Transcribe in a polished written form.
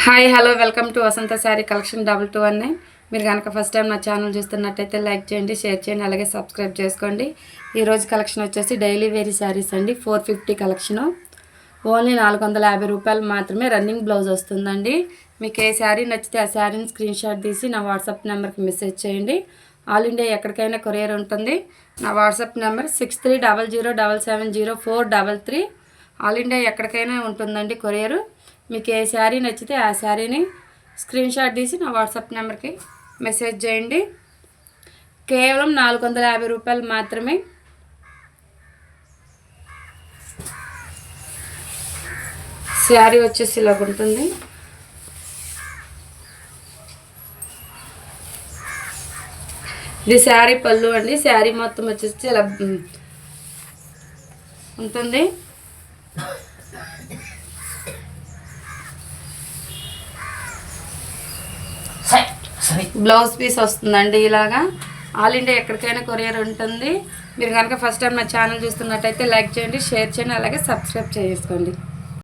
Hi hello welcome to Vasantha sari collection 2219. మీరు కనుక first time నా ఛానల్ చూస్తున్నట్టయితే లైక్ చేయండి, షేర్ చేయండి, అలాగే సబ్స్క్రైబ్ చేసుకోండి. ఈరోజు కలెక్షన్ వచ్చేసి డైలీ వేరీ శారీస్ అండి. 450 కలెక్షను. ఓన్లీ 450 రూపాయలు మాత్రమే. రన్నింగ్ బ్లౌజ్ వస్తుందండి. మీకు ఏ శారీ నచ్చితే ఆ శారీని స్క్రీన్ షాట్ తీసి నా వాట్సాప్ నెంబర్కి మెసేజ్ చేయండి. ఆల్ ఇండియా ఎక్కడికైనా కొరియర్ ఉంటుంది. నా వాట్సాప్ నెంబర్ 6300770433. ఆల్ ఇండియా ఎక్కడికైనా ఉంటుందండి కొరియరు. మీకు ఏ శారీ నచ్చితే ఆ శారీని స్క్రీన్ షాట్ తీసి నా వాట్సాప్ నెంబర్కి మెసేజ్ చేయండి. కేవలం 450 రూపాయలు మాత్రమే. శారీ వచ్చేసి ఇలా ఉంటుంది. ఇది శారీ పళ్ళు అండి. శారీ మొత్తం వచ్చేసి ఇలా ఉంటుంది. బ్లౌజ్ పీస్ వస్తుందండి ఇలాగా. ఆల్ ఇండియా ఎక్కడికైనా కొరియర్ ఉంటుంది. మీరు కనుక ఫస్ట్ టైం నా ఛానల్ చూస్తున్నట్టయితే లైక్ చేయండి, షేర్ చేయండి, అలాగే సబ్స్క్రైబ్ చేసుకోండి.